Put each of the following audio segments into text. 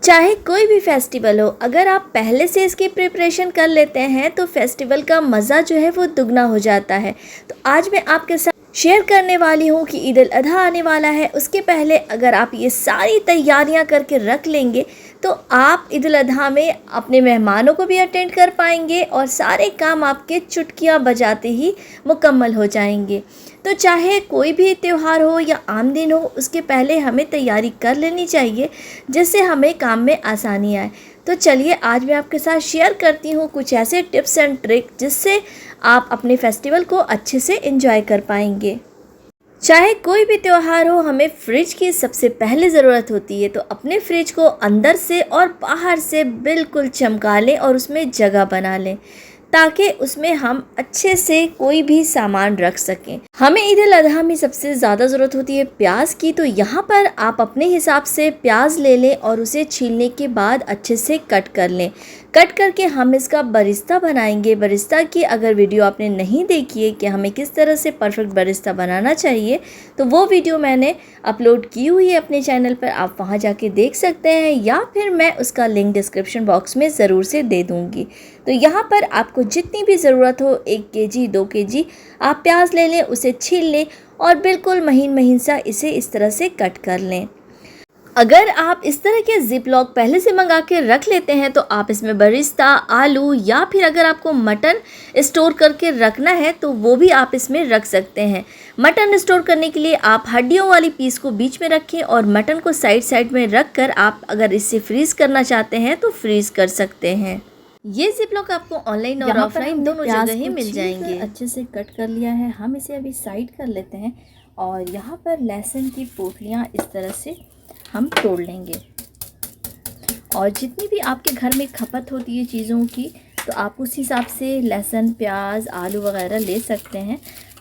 चाहे कोई भी फेस्टिवल हो, अगर आप पहले से इसकी प्रिपरेशन कर लेते हैं तो फेस्टिवल का मज़ा जो है वो दुगना हो जाता है। तो आज मैं आपके साथ शेयर करने वाली हूँ कि ईद उल अधा आने वाला है। उसके पहले अगर आप ये सारी तैयारियाँ करके रख लेंगे तो आप ईद उल अधा में अपने मेहमानों को भी अटेंड कर पाएंगे और सारे काम आपके चुटकियाँ बजाते ही मुकम्मल हो जाएंगे। तो चाहे कोई भी त्यौहार हो या आम दिन हो, उसके पहले हमें तैयारी कर लेनी चाहिए जिससे हमें काम में आसानी आए। तो चलिए आज मैं आपके साथ शेयर करती हूँ कुछ ऐसे टिप्स एंड ट्रिक जिससे आप अपने फेस्टिवल को अच्छे से एंजॉय कर पाएंगे। चाहे कोई भी त्यौहार हो, हमें फ्रिज की सबसे पहले ज़रूरत होती है। तो अपने फ्रिज को अंदर से और बाहर से बिल्कुल चमका लें और उसमें जगह बना लें ताकि उसमें हम अच्छे से कोई भी सामान रख सकें। हमें ईद उल अज़हा में सबसे ज़्यादा ज़रूरत होती है प्याज की। तो यहाँ पर आप अपने हिसाब से प्याज ले लें और उसे छीलने के बाद अच्छे से कट कर लें। कट करके हम इसका बरिस्ता बनाएंगे। बरिस्ता की अगर वीडियो आपने नहीं देखी है कि हमें किस तरह से परफेक्ट बरिस्ता बनाना चाहिए, तो वो वीडियो मैंने अपलोड की हुई है अपने चैनल पर, आप वहां जाके देख सकते हैं या फिर मैं उसका लिंक डिस्क्रिप्शन बॉक्स में ज़रूर से दे दूँगी। तो यहाँ पर आपको जितनी भी ज़रूरत हो, 1 केजी 2 केजी आप प्याज ले लें, उसे छील लें और बिल्कुल महीन महीन सा इसे इस तरह से कट कर लें। अगर आप इस तरह के जिप लॉक पहले से मंगा के रख लेते हैं तो आप इसमें बरिस्ता, आलू या फिर अगर आपको मटन स्टोर करके रखना है तो वो भी आप इसमें रख सकते हैं। मटन स्टोर करने के लिए आप हड्डियों वाली पीस को बीच में रखें और मटन को साइड साइड में रख कर आप अगर इसे फ्रीज़ करना चाहते हैं तो फ्रीज़ कर सकते हैं। ये जिप लॉक आपको ऑनलाइन और ऑफलाइन दोनों जगह ही मिल जाएंगे। अच्छे से कट कर लिया है, हम इसे अभी साइड कर लेते हैं और यहाँ पर लहसुन की पोटलियाँ इस तरह से हम तोड़ लेंगे। और जितनी भी आपके घर में खपत होती है चीज़ों की, तो आप उस हिसाब से लहसुन, प्याज, आलू वगैरह ले सकते हैं।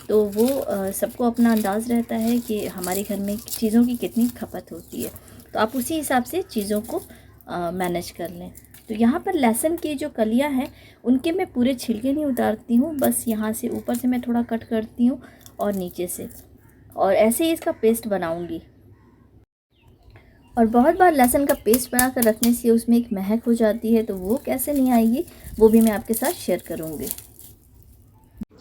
तो वो सबको अपना अंदाज़ रहता है कि हमारे घर में चीज़ों की कितनी खपत होती है, तो आप उसी हिसाब से चीज़ों को मैनेज कर लें। तो यहाँ पर लहसुन की जो कलियाँ हैं उनके मैं पूरे छिलके नहीं उतारती हूँ, बस यहाँ से ऊपर से मैं थोड़ा कट करती हूँ और नीचे से, और ऐसे ही इसका पेस्ट बनाऊँगी। और बहुत बार लहसुन का पेस्ट बना कर रखने से उसमें एक महक हो जाती है, तो वो कैसे नहीं आएगी वो भी मैं आपके साथ शेयर करूँगी।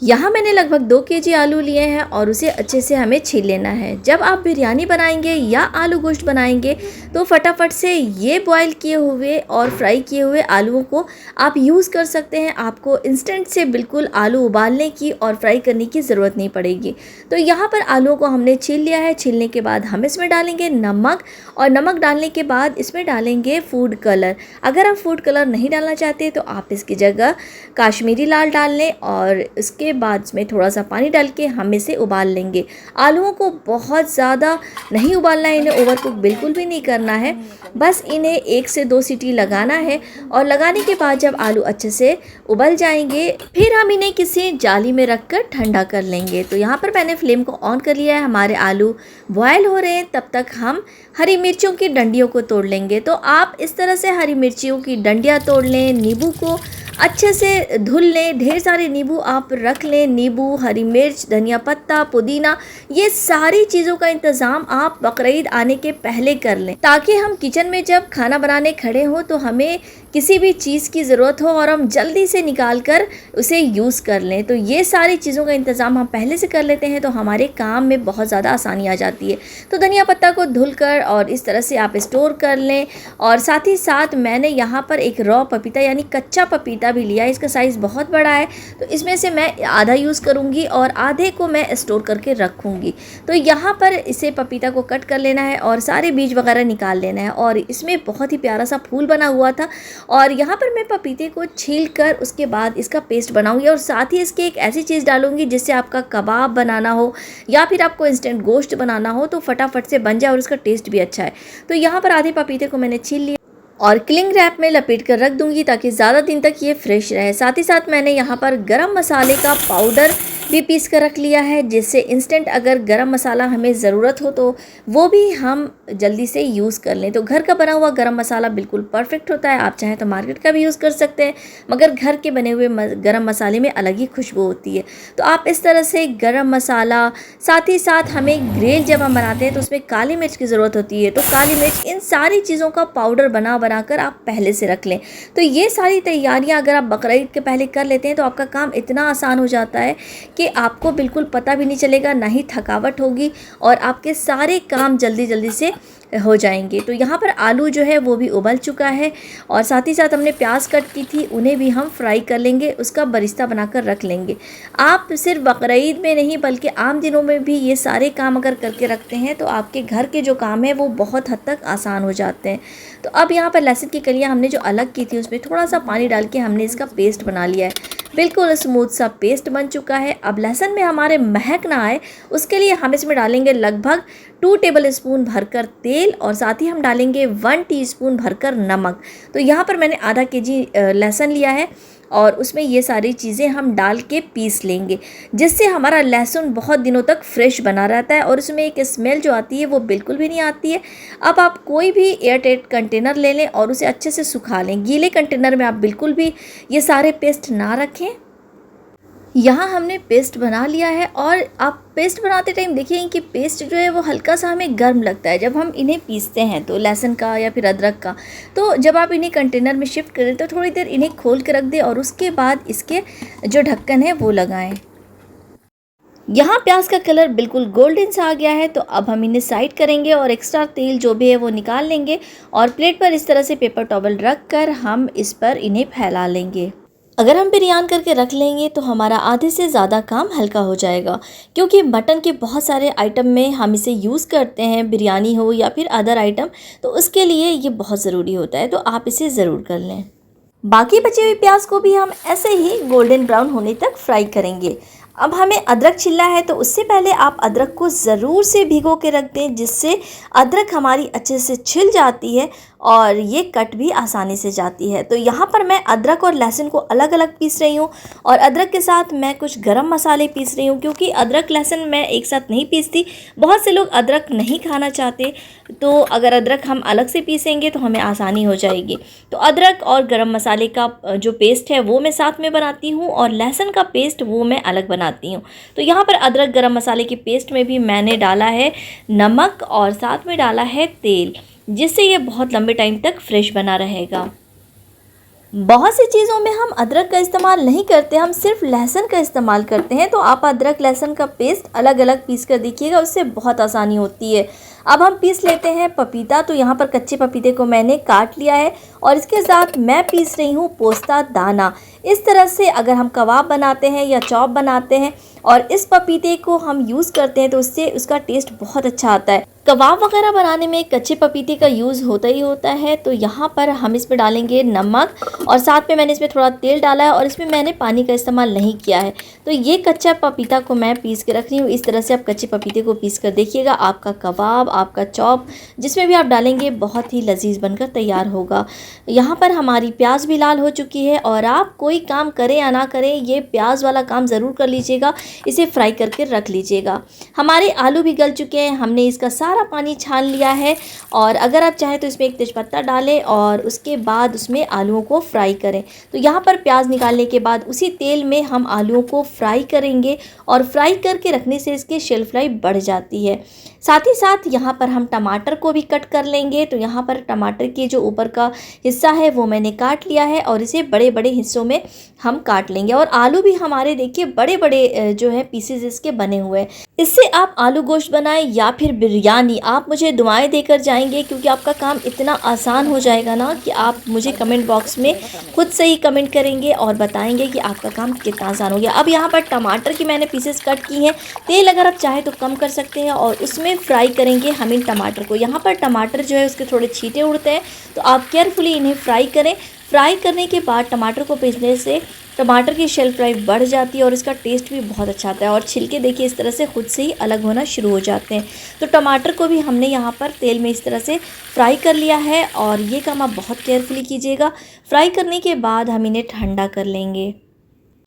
यहाँ मैंने लगभग 2 केजी आलू लिए हैं और उसे अच्छे से हमें छील लेना है। जब आप बिरयानी बनाएंगे या आलू गोश्त बनाएंगे तो फटाफट से ये बॉईल किए हुए और फ्राई किए हुए आलूओं को आप यूज़ कर सकते हैं। आपको इंस्टेंट से बिल्कुल आलू उबालने की और फ्राई करने की ज़रूरत नहीं पड़ेगी। तो यहाँ पर आलूओं को हमने छील लिया है। छीलने के बाद हम इसमें डालेंगे नमक, और नमक डालने के बाद इसमें डालेंगे फूड कलर। अगर आप फूड कलर नहीं डालना चाहते तो आप इसकी जगह काश्मीरी लाल डाल लें और इसके बाद इसमें थोड़ा सा पानी डाल के हम इसे उबाल लेंगे। आलूओं को बहुत ज़्यादा नहीं उबालना है, इन्हें ओवर कुक बिल्कुल भी नहीं करना है, बस इन्हें 1 से 2 सीटी लगाना है। और लगाने के बाद जब आलू अच्छे से उबल जाएंगे फिर हम इन्हें किसी जाली में रख कर ठंडा कर लेंगे। तो यहाँ पर मैंने फ्लेम को ऑन कर लिया है, हमारे आलू बॉयल हो रहे हैं, तब तक हम हरी मिर्चों की डंडियों को तोड़ लेंगे। तो आप इस तरह से हरी मिर्चियों की डंडियाँ तोड़ लें, नींबू को अच्छे से धुल लें, ढेर सारे नींबू आप रख लें। नींबू, हरी मिर्च, धनिया पत्ता, पुदीना, ये सारी चीज़ों का इंतज़ाम आप बकरीद आने के पहले कर लें ताकि हम किचन में जब खाना बनाने खड़े हों तो हमें किसी भी चीज़ की ज़रूरत हो और हम जल्दी से निकाल कर उसे यूज़ कर लें। तो ये सारी चीज़ों का इंतज़ाम हम पहले से कर लेते हैं तो हमारे काम में बहुत ज़्यादा आसानी आ जाती है। तो धनिया पत्ता को धुल कर और इस तरह से आप स्टोर कर लें। और साथ ही साथ मैंने यहाँ पर एक रॉ पपीता यानी कच्चा पपीता भी लिया है। इसका साइज़ बहुत बड़ा है, तो इसमें से मैं आधा यूज़ करूँगी और आधे को मैं स्टोर करके रखूँगी। तो यहाँ पर इसे पपीता को कट कर लेना है और सारे बीज वगैरह निकाल लेना है। और इसमें बहुत ही प्यारा सा फूल बना हुआ था और यहाँ पर मैं पपीते को छील कर उसके बाद इसका पेस्ट बनाऊंगी और साथ ही इसके एक ऐसी चीज़ डालूंगी जिससे आपका कबाब बनाना हो या फिर आपको इंस्टेंट गोश्त बनाना हो तो फटाफट से बन जाए और उसका टेस्ट भी अच्छा है। तो यहाँ पर आधे पपीते को मैंने छील लिया और क्लिंग रैप में लपेट कर रख दूंगी ताकि ज़्यादा दिन तक ये फ्रेश रहे। साथ ही साथ मैंने यहाँ पर गरम मसाले का पाउडर भी पीस कर रख लिया है, जिससे इंस्टेंट अगर गरम मसाला हमें ज़रूरत हो तो वो भी हम जल्दी से यूज़ कर लें। तो घर का बना हुआ गरम मसाला बिल्कुल परफेक्ट होता है। आप चाहें तो मार्केट का भी यूज़ कर सकते हैं, मगर घर के बने हुए गरम मसाले में अलग ही खुशबू होती है। तो आप इस तरह से गरम मसाला, साथ ही साथ हमें ग्रिल जब हम बनाते हैं तो उसमें काली मिर्च की ज़रूरत होती है। तो काली मिर्च, इन सारी चीज़ों का पाउडर बना कर आप पहले से रख लें। तो ये सारी तैयारियां अगर आप बकरा ईद के पहले कर लेते हैं तो आपका काम इतना आसान हो जाता है कि आपको बिल्कुल पता भी नहीं चलेगा, ना ही थकावट होगी, और आपके सारे काम जल्दी जल्दी से हो जाएंगे। तो यहाँ पर आलू जो है वो भी उबल चुका है, और साथ ही साथ हमने प्याज कट की थी, उन्हें भी हम फ्राई कर लेंगे, उसका बरिस्ता बनाकर रख लेंगे। आप सिर्फ बकरा ईद में नहीं बल्कि आम दिनों में भी ये सारे काम अगर करके रखते हैं तो आपके घर के जो काम है वो बहुत हद तक आसान हो जाते हैं। तो अब यहाँ पर लहसुन की कलियाँ हमने जो अलग की थी उसमें थोड़ा सा पानी डाल के हमने इसका पेस्ट बना लिया है। बिल्कुल स्मूथ सा पेस्ट बन चुका है। अब लहसुन में हमारे महक ना आए उसके लिए हम इसमें डालेंगे लगभग 2 टेबल स्पून भरकर तेल, और साथ ही हम डालेंगे 1 टीस्पून भरकर नमक। तो यहाँ पर मैंने आधा केजी लहसुन लिया है और उसमें ये सारी चीज़ें हम डाल के पीस लेंगे, जिससे हमारा लहसुन बहुत दिनों तक फ्रेश बना रहता है और उसमें एक स्मेल जो आती है वो बिल्कुल भी नहीं आती है। अब आप कोई भी एयरटाइट कंटेनर ले लें और उसे अच्छे से सुखा लें। गीले कंटेनर में आप बिल्कुल भी ये सारे पेस्ट ना रखें। यहाँ हमने पेस्ट बना लिया है, और आप पेस्ट बनाते टाइम देखिए कि पेस्ट जो है वो हल्का सा हमें गर्म लगता है जब हम इन्हें पीसते हैं, तो लहसुन का या फिर अदरक का। तो जब आप इन्हें कंटेनर में शिफ्ट करें तो थोड़ी देर इन्हें खोल के रख दें और उसके बाद इसके जो ढक्कन है वो लगाएं। यहाँ प्याज का कलर बिल्कुल गोल्डन सा आ गया है, तो अब हम इन्हें साइड करेंगे और एक्स्ट्रा तेल जो भी है वो निकाल लेंगे, और प्लेट पर इस तरह से पेपर टॉवल रख कर हम इस पर इन्हें फैला लेंगे। अगर हम बिरयानी करके रख लेंगे तो हमारा आधे से ज़्यादा काम हल्का हो जाएगा, क्योंकि मटन के बहुत सारे आइटम में हम इसे यूज़ करते हैं, बिरयानी हो या फिर अदर आइटम, तो उसके लिए ये बहुत ज़रूरी होता है। तो आप इसे ज़रूर कर लें। बाकी बचे हुए प्याज को भी हम ऐसे ही गोल्डन ब्राउन होने तक फ्राई करेंगे। अब हमें अदरक छिलना है, तो उससे पहले आप अदरक को ज़रूर से भिगो के रख दें, जिससे अदरक हमारी अच्छे से छिल जाती है और ये कट भी आसानी से जाती है। तो यहाँ पर मैं अदरक और लहसुन को अलग अलग पीस रही हूँ, और अदरक के साथ मैं कुछ गरम मसाले पीस रही हूँ, क्योंकि अदरक लहसुन मैं एक साथ नहीं पीसती। बहुत से लोग अदरक नहीं खाना चाहते, तो अगर अदरक हम अलग से पीसेंगे तो हमें आसानी हो जाएगी। तो अदरक और गरम मसाले का जो पेस्ट है वो मैं साथ में बनाती हूँ, और लहसुन का पेस्ट वो मैं अलग बनाती हूँ। तो यहाँ पर अदरक गरम मसाले के पेस्ट में भी मैंने डाला है नमक और साथ में डाला है तेल, जिससे ये बहुत लंबे टाइम तक फ्रेश बना रहेगा। बहुत सी चीज़ों में हम अदरक का इस्तेमाल नहीं करते, हम सिर्फ लहसुन का इस्तेमाल करते हैं। तो आप अदरक लहसुन का पेस्ट अलग अलग पीस कर देखिएगा, उससे बहुत आसानी होती है। अब हम पीस लेते हैं पपीता। तो यहाँ पर कच्चे पपीते को मैंने काट लिया है, और इसके साथ मैं पीस रही हूँ पोस्ता दाना। इस तरह से अगर हम कबाब बनाते हैं या चॉप बनाते हैं और इस पपीते को हम यूज़ करते हैं तो उससे उसका टेस्ट बहुत अच्छा आता है। कबाब वगैरह बनाने में कच्चे पपीते का यूज़ होता ही होता है। तो यहाँ पर हम इसमें डालेंगे नमक, और साथ में मैंने इसमें थोड़ा तेल डाला है, और इसमें मैंने पानी का इस्तेमाल नहीं किया है। तो ये कच्चा पपीता को मैं पीस के रख रही हूँ। इस तरह से आप कच्चे पपीते को पीस कर देखिएगा, आपका कबाब, आपका चॉप, जिसमें भी आप डालेंगे बहुत ही लजीज बनकर तैयार होगा। यहाँ पर हमारी प्याज भी लाल हो चुकी है, और आप कोई काम करें या ना करें, ये प्याज वाला काम ज़रूर कर लीजिएगा, इसे फ्राई करके रख लीजिएगा। हमारे आलू भी गल चुके हैं, हमने इसका सारा पानी छान लिया है, और अगर आप चाहें तो इसमें एक तेज़पत्ता डालें और उसके बाद उसमें आलूओं को फ्राई करें। तो यहाँ पर प्याज निकालने के बाद उसी तेल में हम आलूओं को फ्राई करेंगे, और फ्राई करके रखने से इसकी शेल्फ लाइफ बढ़ जाती है। साथ ही साथ यहाँ पर हम टमाटर को भी कट कर लेंगे। तो यहाँ पर टमाटर के जो ऊपर का हिस्सा है वो मैंने काट लिया है, और इसे बड़े बड़े हिस्सों में हम काट लेंगे। और आलू भी हमारे देखिए बड़े बड़े जो है पीसेस इसके बने हुए हैं। इससे आप आलू गोश्त बनाएं या फिर बिरयानी, आप मुझे दुआएं देकर जाएंगे, क्योंकि आपका काम इतना आसान हो जाएगा ना कि आप मुझे कमेंट बॉक्स में खुद से ही कमेंट करेंगे और बताएंगे कि आपका काम कितना आसान हो गया। अब यहाँ पर टमाटर की मैंने पीसेस कट की हैं। तेल अगर आप चाहें तो कम कर सकते हैं, और उसमें फ्राई करेंगे हम इन टमाटर को। यहाँ पर टमाटर जो है उसके थोड़े छींटे उड़ते हैं, तो आप केयरफुली इन्हें फ्राई करें। फ्राई करने के बाद टमाटर को पीसने से टमाटर की शेल्फ लाइफ बढ़ जाती है और इसका टेस्ट भी बहुत अच्छा आता है, और छिलके देखिए इस तरह से खुद से ही अलग होना शुरू हो जाते हैं। तो टमाटर को भी हमने यहाँ पर तेल में इस तरह से फ्राई कर लिया है, और ये काम आप बहुत केयरफुली कीजिएगा। फ्राई करने के बाद हम इन्हें ठंडा कर लेंगे।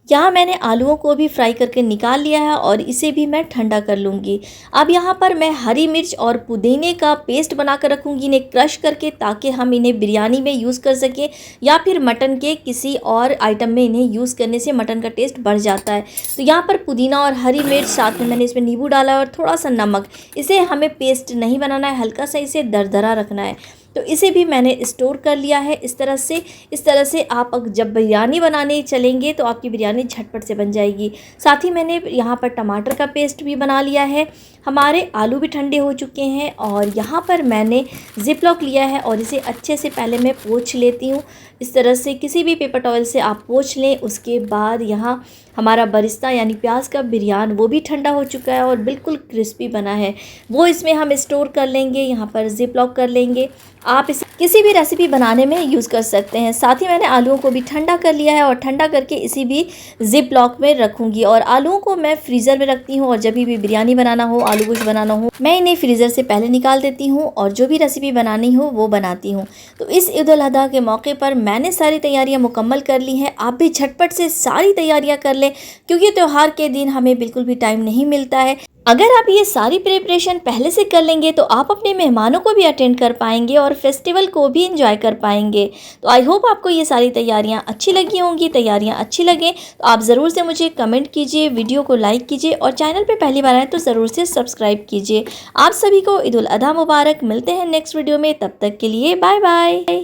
यहाँ मैंने आलूओं को भी फ्राई करके निकाल लिया है और इसे भी मैं ठंडा कर लूँगी। अब यहाँ पर मैं हरी मिर्च और पुदीने का पेस्ट बना कर रखूँगी, इन्हें क्रश करके, ताकि हम इन्हें बिरयानी में यूज़ कर सकें या फिर मटन के किसी और आइटम में इन्हें यूज़ करने से मटन का टेस्ट बढ़ जाता है। तो यहाँ पर पुदीना और हरी मिर्च, साथ में मैंने इसमें नींबू डाला है और थोड़ा सा नमक। इसे हमें पेस्ट नहीं बनाना है, हल्का सा इसे दरदरा रखना है। तो इसे भी मैंने स्टोर कर लिया है इस तरह से आप जब बिरयानी बनाने चलेंगे तो आपकी बिरयानी झटपट से बन जाएगी। साथ ही मैंने यहाँ पर टमाटर का पेस्ट भी बना लिया है। हमारे आलू भी ठंडे हो चुके हैं और यहाँ पर मैंने ज़िप लॉक लिया है और इसे अच्छे से पहले मैं पोंछ लेती हूँ। इस तरह से किसी भी पेपर टॉवल से आप पोंछ लें। उसके बाद यहाँ हमारा बरिस्ता यानी प्याज का बिरयान वो भी ठंडा हो चुका है और बिल्कुल क्रिस्पी बना है, वो इसमें हम स्टोर कर लेंगे। यहाँ पर ज़िप लॉक कर लेंगे। आप इसे किसी भी रेसिपी बनाने में यूज़ कर सकते हैं। साथ ही मैंने आलूओं को भी ठंडा कर लिया है और ठंडा करके इसी भी ज़िप लॉक में रखूँगी। और आलूओं को मैं फ्रीज़र में रखती हूँ और जब भी बिरयानी बनाना हो, आलू गोश्त बनाना हो, मैं इन्हें फ्रीज़र से पहले निकाल देती हूँ और जो भी रेसिपी बनानी हो वो बनाती हूँ। तो इस ईद उल अज़हा के मौके पर मैंने सारी तैयारियाँ मुकम्मल कर ली हैं। आप भी झटपट से सारी तैयारियाँ कर लें, क्योंकि त्योहार के दिन हमें बिल्कुल भी टाइम नहीं मिलता है। अगर आप ये सारी प्रिपरेशन पहले से कर लेंगे तो आप अपने मेहमानों को भी अटेंड कर पाएंगे और फेस्टिवल को भी एंजॉय कर पाएंगे। तो आई होप आपको ये सारी तैयारियां अच्छी लगी होंगी। तैयारियां अच्छी लगें तो आप ज़रूर से मुझे कमेंट कीजिए, वीडियो को लाइक कीजिए और चैनल पे पहली बार आए तो ज़रूर से सब्सक्राइब कीजिए। आप सभी को ईद उल अज़हा मुबारक। मिलते हैं नेक्स्ट वीडियो में, तब तक के लिए बाय बाय।